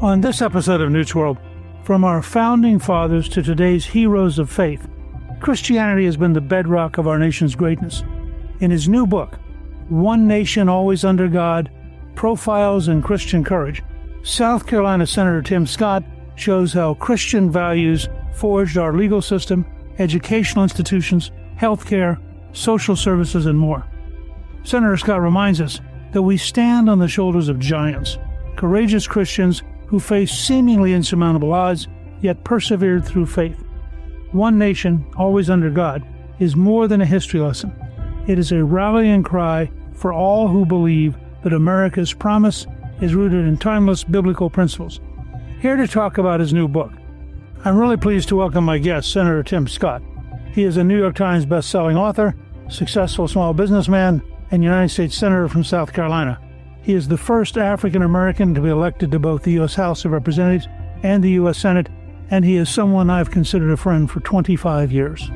On this episode of Newt's World, from our founding fathers to today's heroes of faith, Christianity has been the bedrock of our nation's greatness. In his new book, One Nation Always Under God, Profiles in Christian Courage, South Carolina Senator Tim Scott shows how Christian values forged our legal system, educational institutions, healthcare, social services, and more. Senator Scott reminds us that we stand on the shoulders of giants, courageous Christians who faced seemingly insurmountable odds, yet persevered through faith. One Nation, Always Under God, is more than a history lesson. It is a rallying cry for all who believe that America's promise is rooted in timeless biblical principles. Here to talk about his new book, I'm really pleased to welcome my guest, Senator Tim Scott. He is a New York Times best-selling author, successful small businessman, and United States Senator from South Carolina. He is the first African-American to be elected to both the U.S. House of Representatives and the U.S. Senate, and he is someone I've considered a friend for 25 years.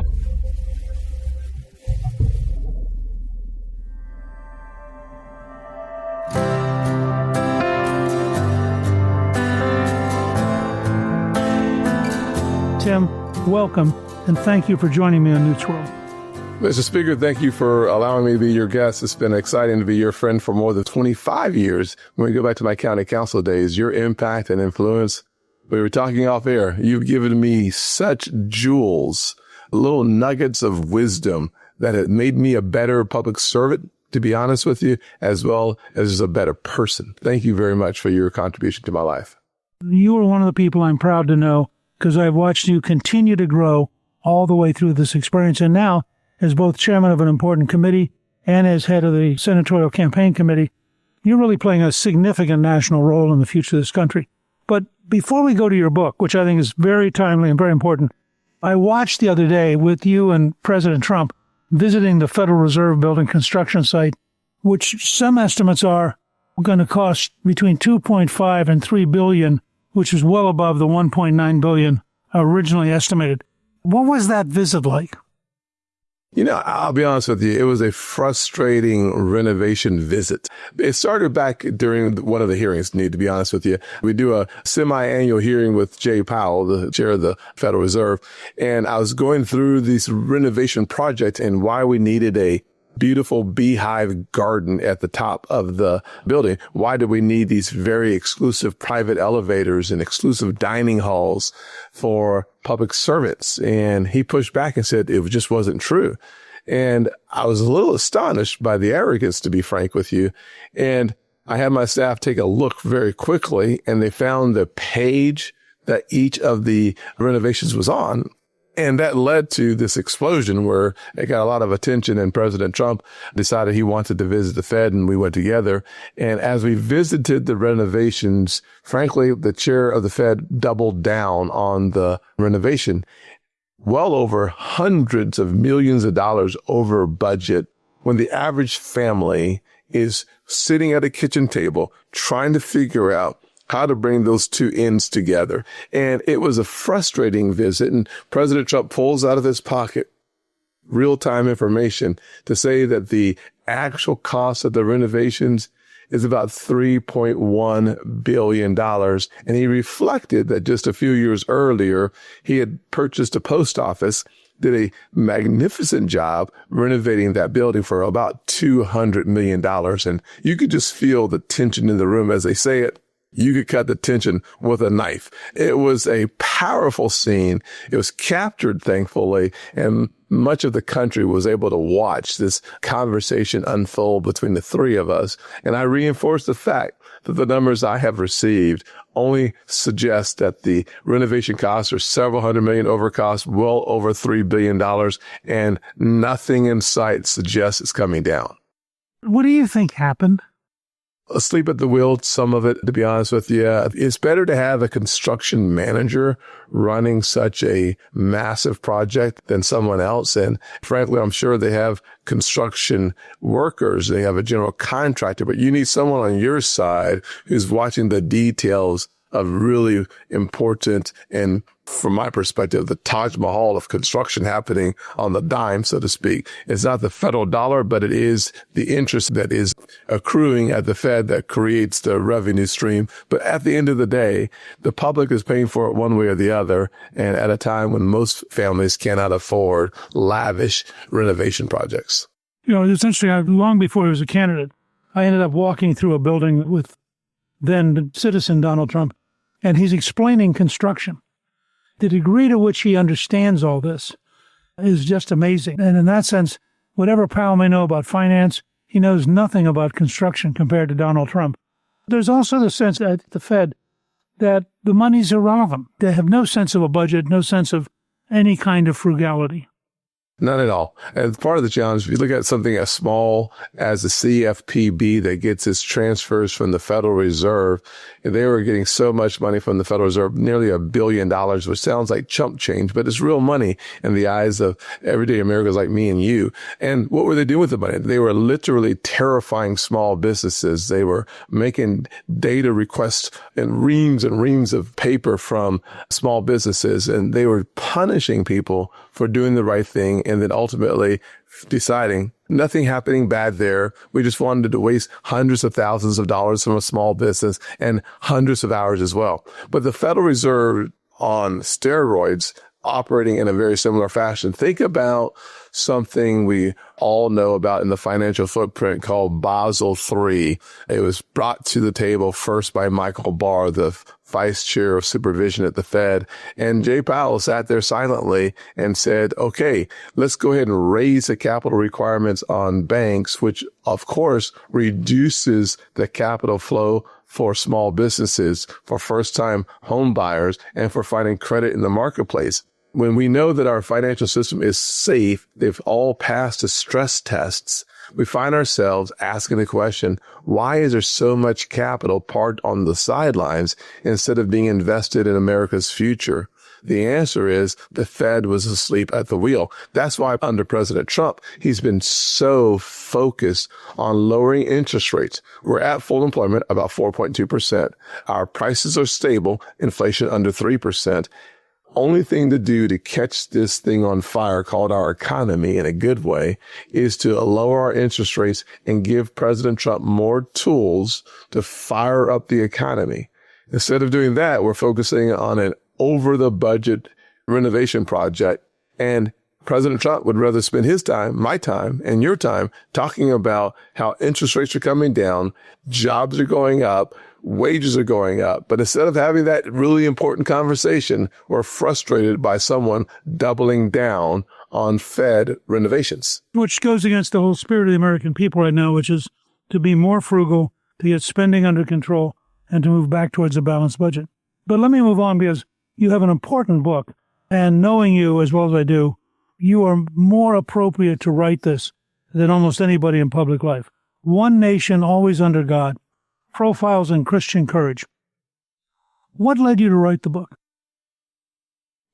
Tim, welcome, and thank you for joining me on Newt's World. Mr. Speaker, thank you for allowing me to be your guest. It's been exciting to be your friend for more than 25 years. When we go back to my county council days, your impact and influence, we were talking off air, you've given me such jewels, little nuggets of wisdom that have made me a better public servant, to be honest with you, as well as a better person. Thank you very much for your contribution to my life. You are one of the people I'm proud to know because I've watched you continue to grow all the way through this experience. And now, as both chairman of an important committee and as head of the senatorial campaign committee, you're really playing a significant national role in the future of this country. But before we go to your book, which I think is very timely and very important, I watched the other day with you and President Trump visiting the Federal Reserve Building construction site, which some estimates are going to cost between $2.5 and $3 billion, which is well above the $1.9 billion originally estimated. What was that visit like? You know, I'll be honest with you, it was a frustrating renovation visit. It started back during one of the hearings, to be honest with you. We do a semi-annual hearing with Jay Powell, the chair of the Federal Reserve, and I was going through this renovation project and why we needed a beautiful beehive garden at the top of the building. Why do we need these very exclusive private elevators and exclusive dining halls for public servants? And he pushed back and said it just wasn't true. And I was a little astonished by the arrogance, to be frank with you. And I had my staff take a look very quickly, and they found the page that each of the renovations was on. And that led to this explosion where it got a lot of attention, and President Trump decided he wanted to visit the Fed, and we went together. And as we visited the renovations, frankly, the chair of the Fed doubled down on the renovation, well over hundreds of millions of dollars over budget, when the average family is sitting at a kitchen table trying to figure out how to bring those two ends together. And it was a frustrating visit. And President Trump pulls out of his pocket real-time information to say that the actual cost of the renovations is about $3.1 billion. And he reflected that just a few years earlier, he had purchased a post office, did a magnificent job renovating that building for about $200 million. And you could just feel the tension in the room as they say it. You could cut the tension with a knife. It was a powerful scene. It was captured, thankfully, and much of the country was able to watch this conversation unfold between the three of us. And I reinforced the fact that the numbers I have received only suggest that the renovation costs are several hundred million over cost, well over $3 billion, and nothing in sight suggests it's coming down. What do you think happened? Asleep at the wheel, some of it, to be honest with you. It's better to have a construction manager running such a massive project than someone else. And frankly, I'm sure they have construction workers. They have a general contractor, but you need someone on your side who's watching the details of really important and, from my perspective, the Taj Mahal of construction happening on the dime, so to speak. It's not the federal dollar, but it is the interest that is accruing at the Fed that creates the revenue stream. But at the end of the day, the public is paying for it one way or the other. And at a time when most families cannot afford lavish renovation projects. You know, it's interesting. Long before he was a candidate, I ended up walking through a building with then citizen Donald Trump, and he's explaining construction. The degree to which he understands all this is just amazing. And in that sense, whatever Powell may know about finance, he knows nothing about construction compared to Donald Trump. There's also the sense at the Fed that the money's irrelevant. They have no sense of a budget, no sense of any kind of frugality. None at all. And part of the challenge, if you look at something as small as the CFPB that gets its transfers from the Federal Reserve, they were getting so much money from the Federal Reserve, nearly $1 billion, which sounds like chump change, but it's real money in the eyes of everyday Americans like me and you. And what were they doing with the money? They were literally terrifying small businesses. They were making data requests and reams of paper from small businesses, and they were punishing people for doing the right thing, and then ultimately deciding nothing happening bad there. We just wanted to waste hundreds of thousands of dollars from a small business and hundreds of hours as well. But the Federal Reserve on steroids operating in a very similar fashion. Think about something we all know about in the financial footprint called Basel III. It was brought to the table first by Michael Barr, the vice chair of supervision at the Fed. And Jay Powell sat there silently and said, okay, let's go ahead and raise the capital requirements on banks, which of course reduces the capital flow for small businesses, for first-time home buyers, and for finding credit in the marketplace. When we know that our financial system is safe, they've all passed the stress tests, we find ourselves asking the question, why is there so much capital parked on the sidelines instead of being invested in America's future? The answer is the Fed was asleep at the wheel. That's why under President Trump, he's been so focused on lowering interest rates. We're at full employment, about 4.2%. Our prices are stable, inflation under 3%. Only thing to do to catch this thing on fire, called our economy in a good way, is to lower our interest rates and give President Trump more tools to fire up the economy. Instead of doing that, we're focusing on an over the budget renovation project. And President Trump would rather spend his time, my time, and your time talking about how interest rates are coming down, jobs are going up, wages are going up. But instead of having that really important conversation, we're frustrated by someone doubling down on Fed renovations. Which goes against the whole spirit of the American people right now, which is to be more frugal, to get spending under control, and to move back towards a balanced budget. But let me move on, because you have an important book, and knowing you as well as I do, you are more appropriate to write this than almost anybody in public life. One Nation, Always Under God, Profiles in Christian Courage. What led you to write the book?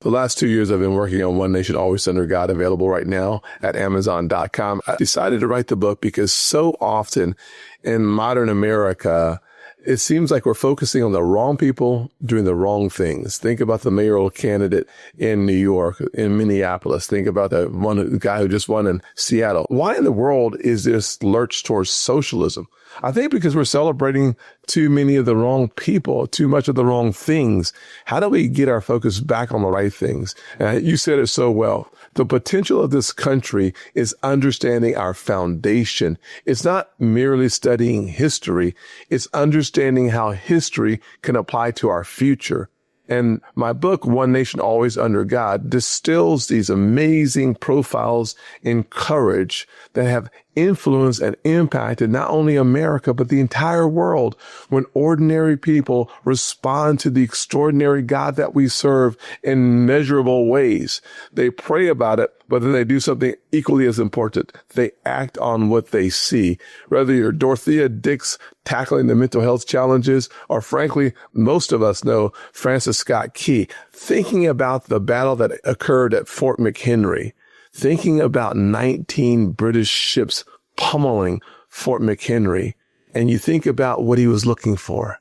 The last 2 years I've been working on One Nation, Always Under God, available right now at Amazon.com. I decided to write the book because so often in modern America, it seems like we're focusing on the wrong people doing the wrong things. Think about the mayoral candidate in New York, in Minneapolis. Think about the guy who just won in Seattle. Why in the world is this lurch towards socialism? I think because we're celebrating too many of the wrong people, too much of the wrong things. How do we get our focus back on the right things? You said it so well. The potential of this country is understanding our foundation. It's not merely studying history. It's understanding how history can apply to our future. And my book, One Nation, Always Under God, distills these amazing profiles in courage that have influenced and impacted not only America, but the entire world. When ordinary people respond to the extraordinary God that we serve in measurable ways, they pray about it, but then they do something equally as important. They act on what they see. Whether you're Dorothea Dix tackling the mental health challenges, or frankly, most of us know Francis Scott Key thinking about the battle that occurred at Fort McHenry, thinking about 19 British ships pummeling Fort McHenry, and you think about what he was looking for.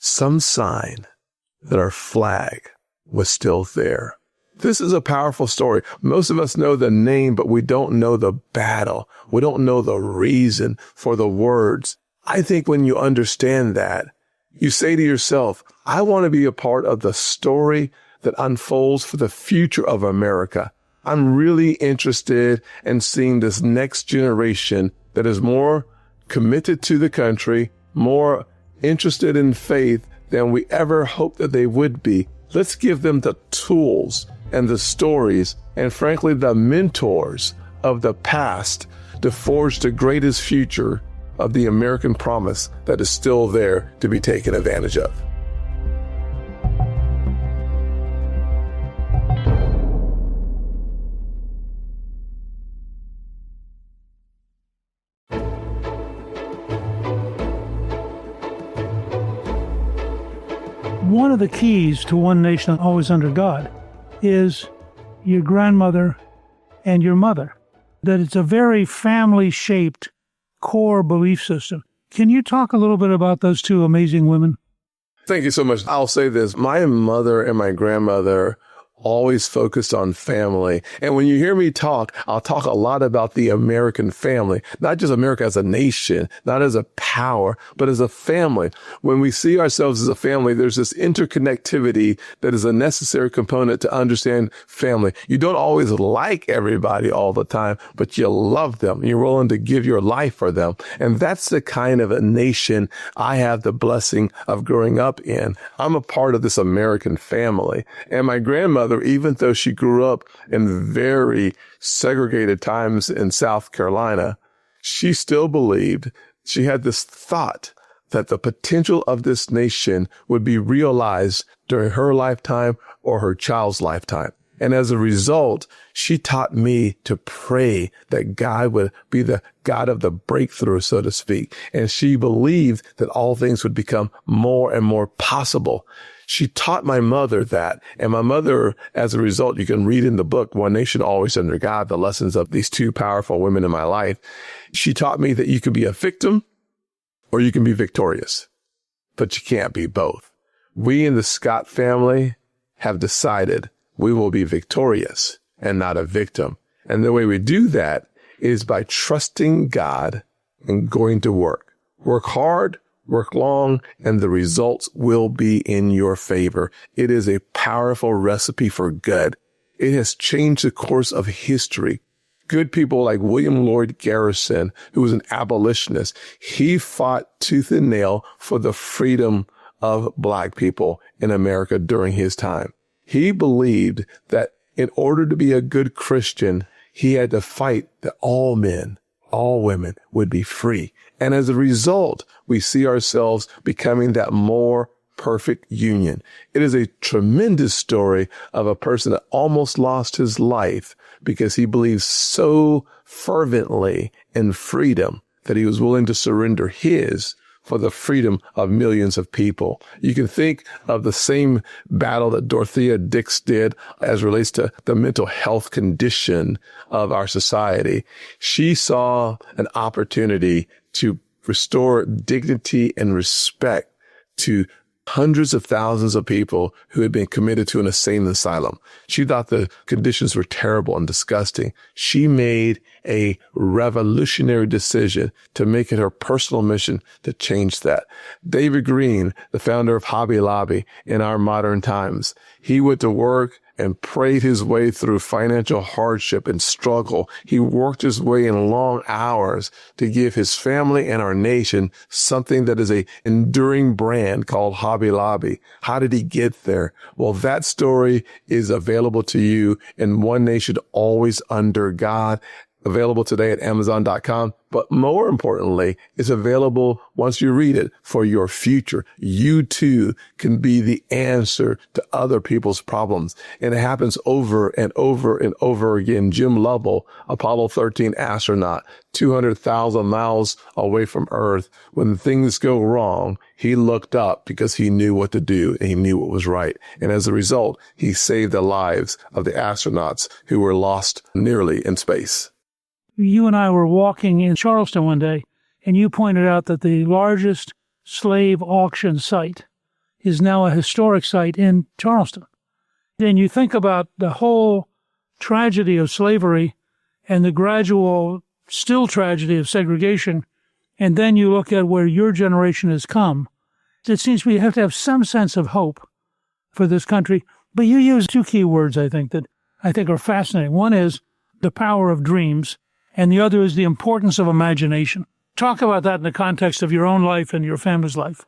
some sign that our flag was still there. This is a powerful story. Most of us know the name, but we don't know the battle. We don't know the reason for the words. I think when you understand that, you say to yourself, I want to be a part of the story that unfolds for the future of America. I'm really interested in seeing this next generation that is more committed to the country, more interested in faith than we ever hoped that they would be. Let's give them the tools and the stories and, frankly, the mentors of the past to forge the greatest future of the American promise that is still there to be taken advantage of. One of the keys to One Nation Always Under God is your grandmother and your mother, that it's a very family-shaped core belief system. Can you talk a little bit about those two amazing women? Thank you so much. I'll say this. My mother and my grandmother always focused on family. And when you hear me talk, I'll talk a lot about the American family, not just America as a nation, not as a power, but as a family. When we see ourselves as a family, there's this interconnectivity that is a necessary component to understand family. You don't always like everybody all the time, but you love them. You're willing to give your life for them. And that's the kind of a nation I have the blessing of growing up in. I'm a part of this American family. And my grandmother, even though she grew up in very segregated times in South Carolina, she still believed, she had this thought that the potential of this nation would be realized during her lifetime or her child's lifetime. And as a result, she taught me to pray that God would be the God of the breakthrough, so to speak. And she believed that all things would become more and more possible. She taught my mother that. And my mother, as a result, you can read in the book, One Nation Always Under God, the lessons of these two powerful women in my life. She taught me that you can be a victim or you can be victorious, but you can't be both. We in the Scott family have decided we will be victorious and not a victim. And the way we do that is by trusting God and going to work. Work hard, work long, and the results will be in your favor. It is a powerful recipe for good. It has changed the course of history. Good people like William Lloyd Garrison, who was an abolitionist, he fought tooth and nail for the freedom of Black people in America during his time. He believed that in order to be a good Christian, he had to fight that all men, all women would be free. And as a result, we see ourselves becoming that more perfect union. It is a tremendous story of a person that almost lost his life because he believed so fervently in freedom that he was willing to surrender his for the freedom of millions of people. You can think of the same battle that Dorothea Dix did as relates to the mental health condition of our society. She saw an opportunity to restore dignity and respect to hundreds of thousands of people who had been committed to an insane asylum. She thought the conditions were terrible and disgusting. She made a revolutionary decision to make it her personal mission to change that. David Green, the founder of Hobby Lobby in our modern times, he went to work and prayed his way through financial hardship and struggle. He worked his way in long hours to give his family and our nation something that is a enduring brand called Hobby Lobby. How did he get there? Well, that story is available to you in One Nation Always Under God, available today at Amazon.com. But more importantly, it's available once you read it for your future. You too can be the answer to other people's problems. And it happens over and over and over again. Jim Lovell, Apollo 13 astronaut, 200,000 miles away from Earth. When things go wrong, he looked up because he knew what to do and he knew what was right. And as a result, he saved the lives of the astronauts who were lost nearly in space. You and I were walking in Charleston one day, and you pointed out that the largest slave auction site is now a historic site in Charleston. And you think about the whole tragedy of slavery and the gradual, still tragedy of segregation, and then you look at where your generation has come. It seems to me you have to have some sense of hope for this country. But you use two key words, I think, that I think are fascinating. One is the power of dreams, and the other is the importance of imagination. Talk about that in the context of your own life and your family's life.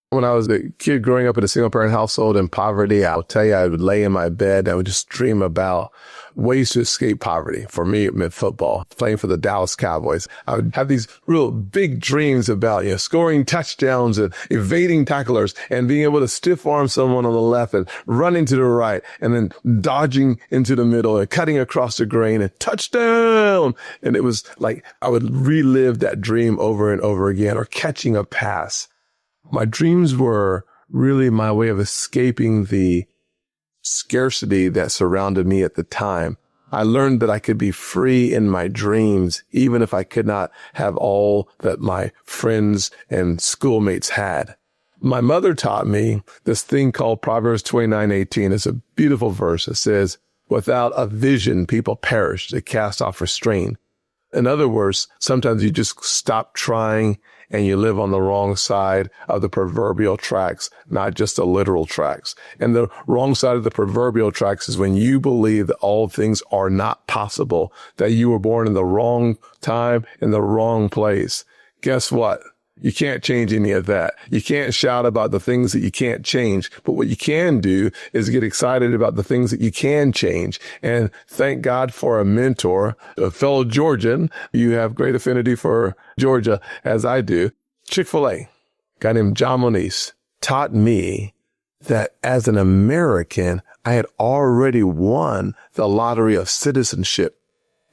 When I was a kid growing up in a single-parent household in poverty, I'll tell you, I would lay in my bed. I would just dream about ways to escape poverty. For me, it meant football, playing for the Dallas Cowboys. I would have these real big dreams about, scoring touchdowns and evading tacklers and being able to stiff arm someone on the left and running to the right and then dodging into the middle and cutting across the grain and touchdown. And it was like I would relive that dream over and over again, or catching a pass. My dreams were really my way of escaping the scarcity that surrounded me at the time. I learned that I could be free in my dreams, even if I could not have all that my friends and schoolmates had. My mother taught me this thing called Proverbs 29:18. It's a beautiful verse. It says, without a vision, people perish. They cast off restraint. In other words, sometimes you just stop trying and you live on the wrong side of the proverbial tracks, not just the literal tracks. And the wrong side of the proverbial tracks is when you believe that all things are not possible, that you were born in the wrong time, in the wrong place. Guess what? You can't change any of that. You can't shout about the things that you can't change. But what you can do is get excited about the things that you can change. And thank God for a mentor, a fellow Georgian. You have great affinity for Georgia, as I do. Chick-fil-A, a guy named John Moniz, taught me that as an American, I had already won the lottery of citizenship.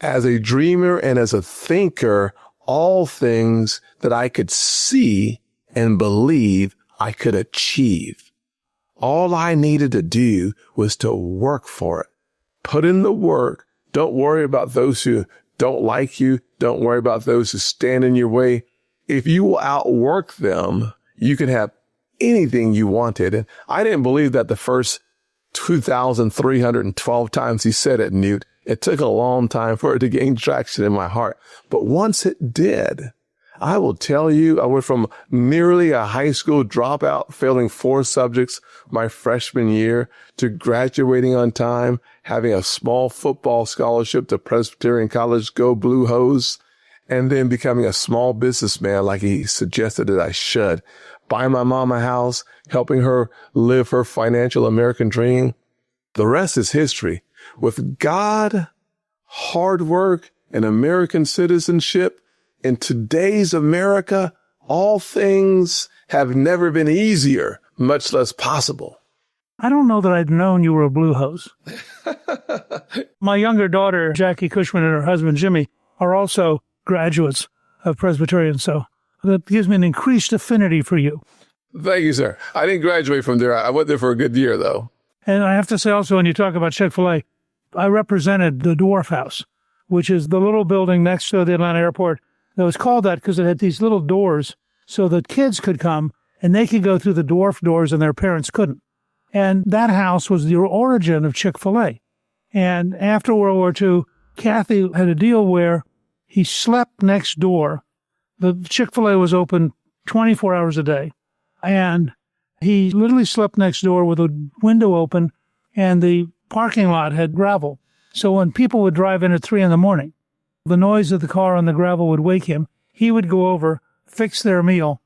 As a dreamer and as a thinker, all things that I could see and believe I could achieve. All I needed to do was to work for it. Put in the work. Don't worry about those who don't like you. Don't worry about those who stand in your way. If you will outwork them, you can have anything you wanted. And I didn't believe that the first 2,312 times he said it, Newt. It took a long time for it to gain traction in my heart. But once it did, I will tell you, I went from nearly a high school dropout, failing 4 subjects my freshman year, to graduating on time, having a small football scholarship to Presbyterian College, go Blue Hose, and then becoming a small businessman like he suggested that I should. Buying my mom a house, helping her live her financial American dream. The rest is history. With God, hard work, and American citizenship, in today's America, all things have never been easier, much less possible. I don't know that I'd known you were a Blue Hose. My younger daughter, Jackie Cushman, and her husband, Jimmy, are also graduates of Presbyterian, so that gives me an increased affinity for you. Thank you, sir. I didn't graduate from there. I went there for a good year, though. And I have to say also, when you talk about Chick-fil-A, I represented the Dwarf House, which is the little building next to the Atlanta airport. It was called that because it had these little doors so that kids could come and they could go through the dwarf doors and their parents couldn't. And that house was the origin of Chick-fil-A. And after World War II, Kathy had a deal where he slept next door. The Chick-fil-A was open 24 hours a day. And he literally slept next door with a window open, and the parking lot had gravel. So when people would drive in at 3 a.m, the noise of the car on the gravel would wake him. He would go over, fix their meal.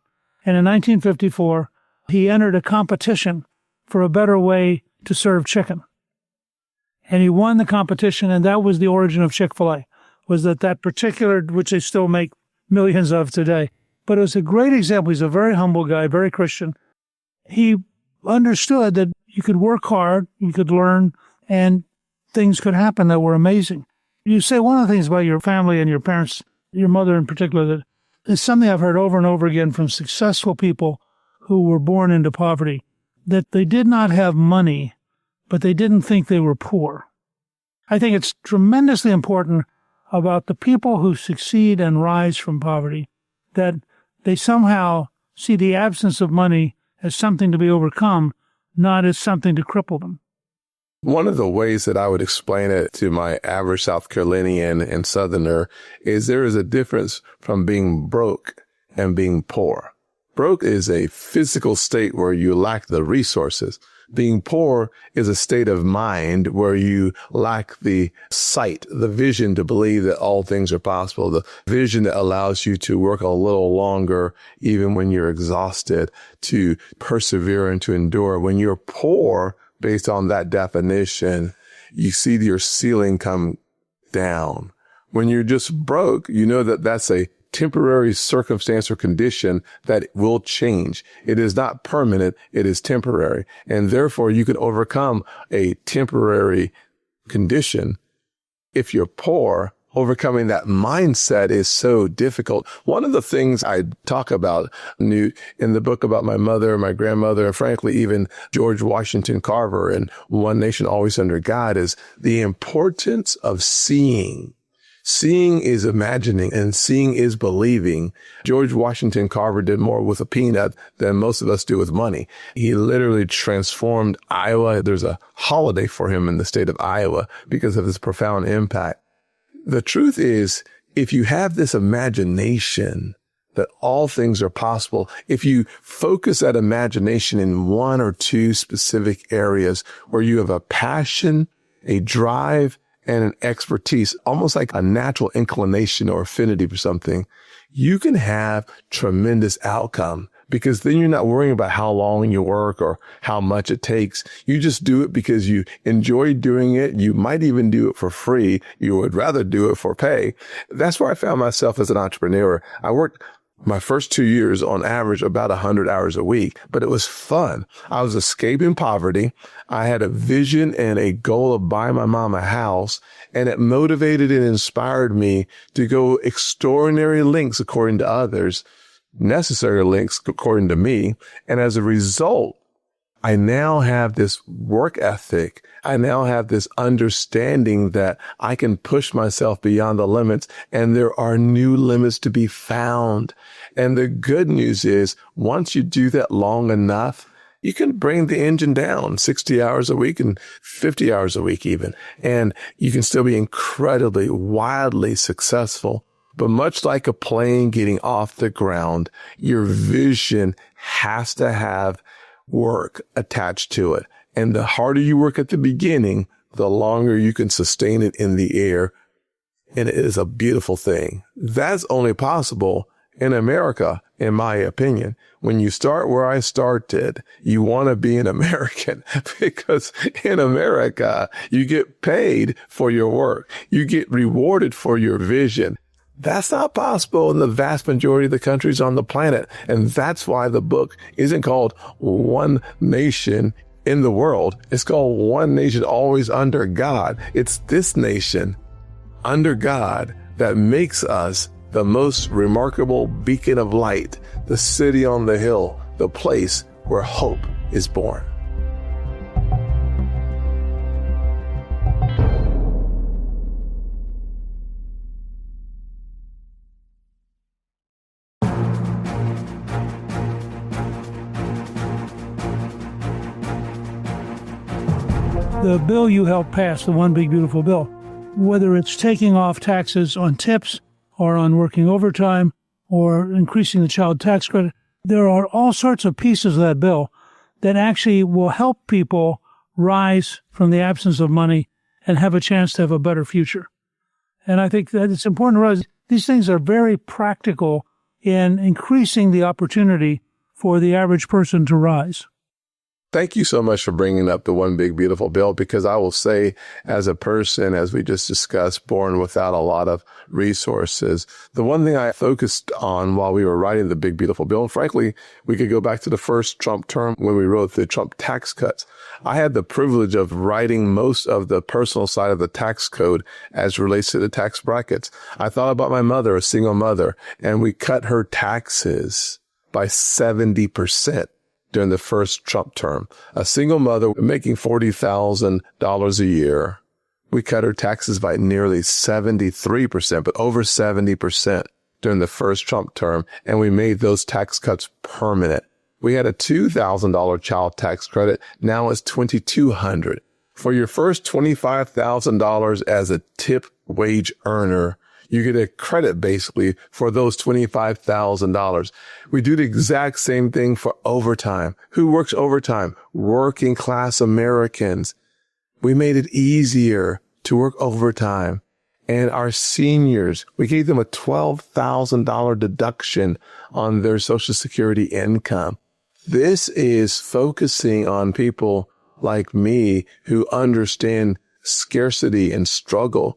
And in 1954, he entered a competition for a better way to serve chicken. And he won the competition, and that was the origin of Chick-fil-A, was that particular, which they still make millions of today. But it was a great example. He's a very humble guy, very Christian. He understood that you could work hard, you could learn, and things could happen that were amazing. You say one of the things about your family and your parents, your mother in particular, that is something I've heard over and over again from successful people who were born into poverty, that they did not have money, but they didn't think they were poor. I think it's tremendously important about the people who succeed and rise from poverty, that they somehow see the absence of money as something to be overcome, not as something to cripple them. One of the ways that I would explain it to my average South Carolinian and Southerner is there is a difference from being broke and being poor. Broke is a physical state where you lack the resources. Being poor is a state of mind where you lack the sight, the vision to believe that all things are possible, the vision that allows you to work a little longer, even when you're exhausted, to persevere and to endure. When you're poor, based on that definition, you see your ceiling come down. When you're just broke, you know that that's a temporary circumstance or condition that will change. It is not permanent. It is temporary. And therefore, you can overcome a temporary condition. If you're poor, overcoming that mindset is so difficult. One of the things I talk about, Newt, in the book about my mother, my grandmother, and frankly, even George Washington Carver and One Nation Always Under God, is the importance of seeing. Seeing is imagining and seeing is believing. George Washington Carver did more with a peanut than most of us do with money. He literally transformed Iowa. There's a holiday for him in the state of Iowa because of his profound impact. The truth is, if you have this imagination that all things are possible, if you focus that imagination in one or two specific areas where you have a passion, a drive, and an expertise, almost like a natural inclination or affinity for something, you can have tremendous outcome, because then you're not worrying about how long you work or how much it takes. You just do it because you enjoy doing it. You might even do it for free. You would rather do it for pay. That's where I found myself as an entrepreneur. I worked my first 2 years on average about 100 hours a week, but it was fun. I was escaping poverty. I had a vision and a goal of buying my mom a house, and it motivated and inspired me to go extraordinary lengths according to others, necessary lengths according to me. And as a result, I now have this work ethic. I now have this understanding that I can push myself beyond the limits, and there are new limits to be found. And the good news is, once you do that long enough, you can bring the engine down 60 hours a week and 50 hours a week even, and you can still be incredibly, wildly successful. But much like a plane getting off the ground, your vision has to have work attached to it. And the harder you work at the beginning, the longer you can sustain it in the air. And it is a beautiful thing. That's only possible in America, in my opinion. When you start where I started, you want to be an American, because in America, you get paid for your work. You get rewarded for your vision. That's not possible in the vast majority of the countries on the planet. And that's why the book isn't called One Nation in the World. It's called One Nation Always Under God. It's this nation under God that makes us the most remarkable beacon of light, the city on the hill, the place where hope is born. The bill you helped pass, the One Big Beautiful Bill, whether it's taking off taxes on tips or on working overtime or increasing the child tax credit, there are all sorts of pieces of that bill that actually will help people rise from the absence of money and have a chance to have a better future. And I think that it's important to realize these things are very practical in increasing the opportunity for the average person to rise. Thank you so much for bringing up the One Big Beautiful Bill, because I will say, as a person, as we just discussed, born without a lot of resources, the one thing I focused on while we were writing the Big Beautiful Bill, and frankly, we could go back to the first Trump term when we wrote the Trump tax cuts. I had the privilege of writing most of the personal side of the tax code as relates to the tax brackets. I thought about my mother, a single mother, and we cut her taxes by 70%. During the first Trump term. A single mother making $40,000 a year, we cut her taxes by nearly 73%, but over 70% during the first Trump term, and we made those tax cuts permanent. We had a $2,000 child tax credit. Now it's $2,200. For your first $25,000 as a tip wage earner, you get a credit basically for those $25,000. We do the exact same thing for overtime. Who works overtime? Working class Americans. We made it easier to work overtime. And our seniors, we gave them a $12,000 deduction on their Social Security income. This is focusing on people like me who understand scarcity and struggle.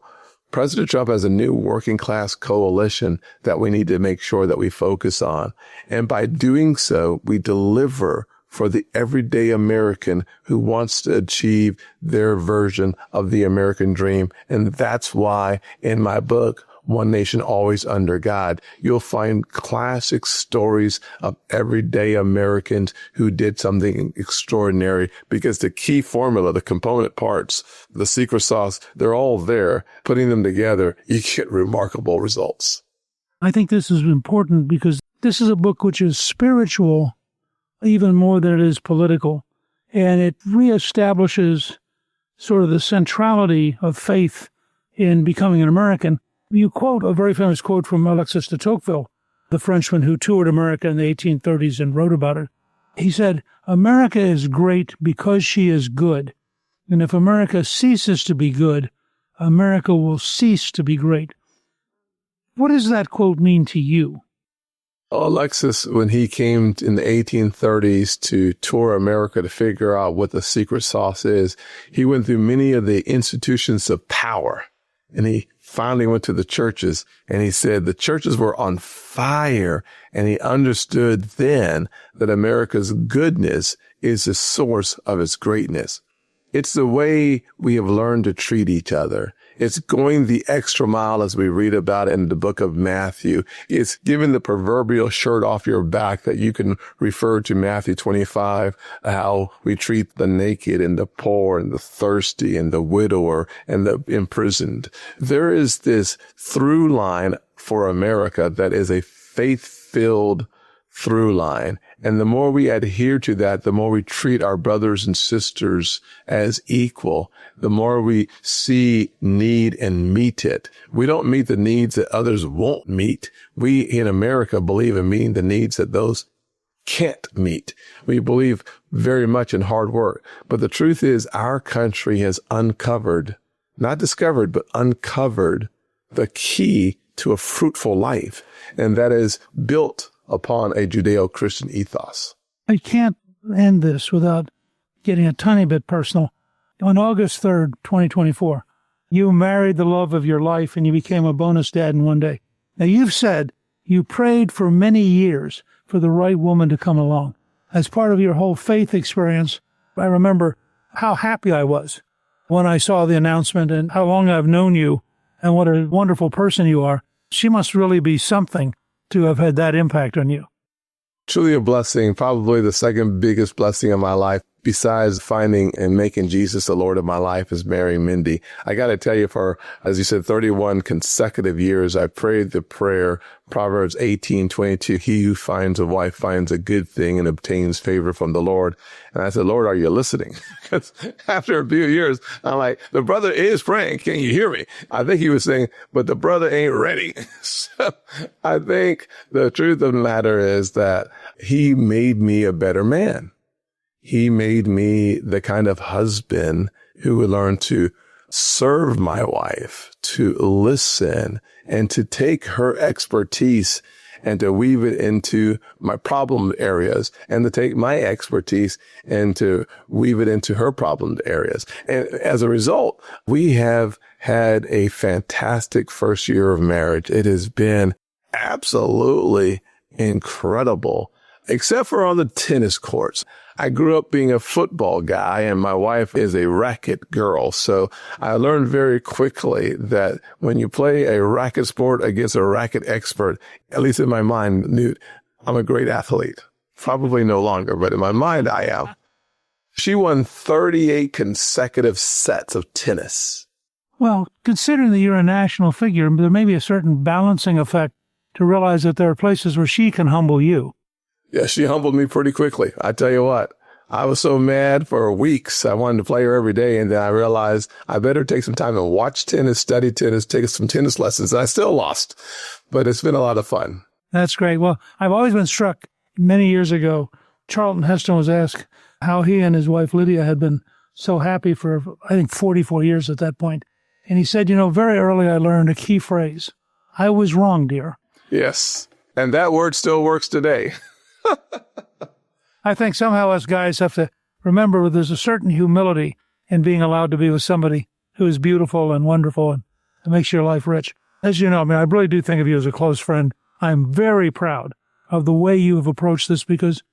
President Trump has a new working class coalition that we need to make sure that we focus on. And by doing so, we deliver for the everyday American who wants to achieve their version of the American dream. And that's why in my book, One Nation Always Under God, you'll find classic stories of everyday Americans who did something extraordinary, because the key formula, the component parts, the secret sauce, they're all there. Putting them together, you get remarkable results. I think this is important because this is a book which is spiritual even more than it is political, and it reestablishes sort of the centrality of faith in becoming an American. You quote a very famous quote from Alexis de Tocqueville, the Frenchman who toured America in the 1830s and wrote about it. He said, "America is great because she is good. And if America ceases to be good, America will cease to be great." What does that quote mean to you? Alexis, when he came in the 1830s to tour America to figure out what the secret sauce is, he went through many of the institutions of power. And he finally went to the churches, and he said the churches were on fire. And he understood then that America's goodness is the source of its greatness. It's the way we have learned to treat each other. It's going the extra mile, as we read about in the book of Matthew. It's giving the proverbial shirt off your back that you can refer to Matthew 25, how we treat the naked and the poor and the thirsty and the widower and the imprisoned. There is this through line for America that is a faith-filled through line. And the more we adhere to that, the more we treat our brothers and sisters as equal, the more we see need and meet it. We don't meet the needs that others won't meet. We in America believe in meeting the needs that those can't meet. We believe very much in hard work. But the truth is our country has uncovered, not discovered, but uncovered the key to a fruitful life. And that is built upon a Judeo-Christian ethos. I can't end this without getting a tiny bit personal. On August 3rd, 2024, you married the love of your life and you became a bonus dad in one day. Now, you've said you prayed for many years for the right woman to come along. As part of your whole faith experience, I remember how happy I was when I saw the announcement and how long I've known you and what a wonderful person you are. She must really be something to have had that impact on you. Truly a blessing, probably the second biggest blessing of my life, besides finding and making Jesus the Lord of my life, is marrying Mindy. I got to tell you, for, as you said, 31 consecutive years, I prayed the prayer, Proverbs 18:22, he who finds a wife finds a good thing and obtains favor from the Lord. And I said, Lord, are you listening? Because after a few years, I'm like, the brother is praying. Can you hear me? I think he was saying, but the brother ain't ready. So I think the truth of the matter is that he made me a better man. He made me the kind of husband who would learn to serve my wife, to listen, and to take her expertise and to weave it into my problem areas, and to take my expertise and to weave it into her problem areas. And as a result, we have had a fantastic first year of marriage. It has been absolutely incredible, except for on the tennis courts. I grew up being a football guy, and my wife is a racket girl. So I learned very quickly that when you play a racket sport against a racket expert, at least in my mind, Newt, I'm a great athlete. Probably no longer, but in my mind, I am. She won 38 consecutive sets of tennis. Well, considering that you're a national figure, there may be a certain balancing effect to realize that there are places where she can humble you. Yeah, she humbled me pretty quickly. I tell you what, I was so mad for weeks. I wanted to play her every day. And then I realized I better take some time and watch tennis, study tennis, take some tennis lessons. I still lost, but it's been a lot of fun. That's great. Well, I've always been struck. Many years ago, Charlton Heston was asked how he and his wife Lydia had been so happy for, I think, 44 years at that point. And he said, very early I learned a key phrase. I was wrong, dear. Yes. And that word still works today. I think somehow us guys have to remember there's a certain humility in being allowed to be with somebody who is beautiful and wonderful and makes your life rich. As you know, I really do think of you as a close friend. I'm very proud of the way you have approached this because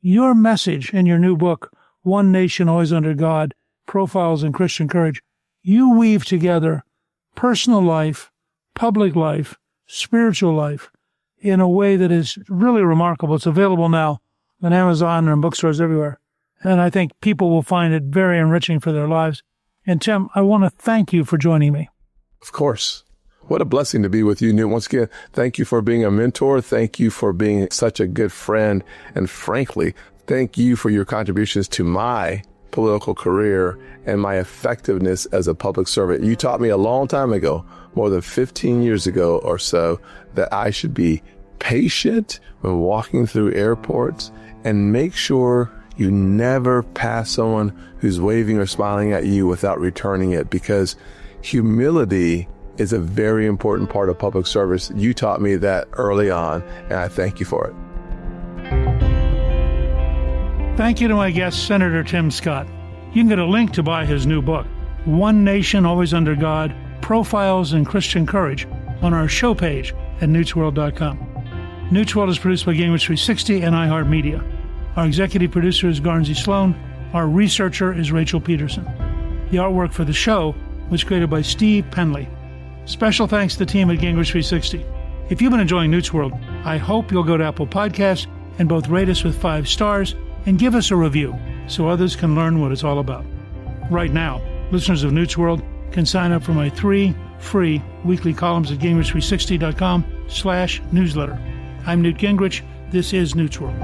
your message in your new book, One Nation Always Under God, Profiles in Christian Courage, you weave together personal life, public life, spiritual life in a way that is really remarkable. It's available now on Amazon and bookstores everywhere. And I think people will find it very enriching for their lives. And Tim, I want to thank you for joining me. Of course. What a blessing to be with you, Newt. Once again, thank you for being a mentor. Thank you for being such a good friend. And frankly, thank you for your contributions to my political career and my effectiveness as a public servant. You taught me a long time ago, more than 15 years ago or so, that I should be patient when walking through airports and make sure you never pass someone who's waving or smiling at you without returning it, because humility is a very important part of public service. You taught me that early on, and I thank you for it. Thank you to my guest, Senator Tim Scott. You can get a link to buy his new book, One Nation Always Under God, Profiles in Christian Courage, on our show page at newtsworld.com. Newt's World is produced by Gingrich 360 and iHeartMedia. Our executive producer is Garnsey Sloan. Our researcher is Rachel Peterson. The artwork for the show was created by Steve Penley. Special thanks to the team at Gingrich 360. If you've been enjoying Newt's World, I hope you'll go to Apple Podcasts and both rate us with 5 stars and give us a review so others can learn what it's all about. Right now, listeners of Newt's World can sign up for my 3 free weekly columns at Gingrich360.com/newsletter. I'm Newt Gingrich. This is Newt's World.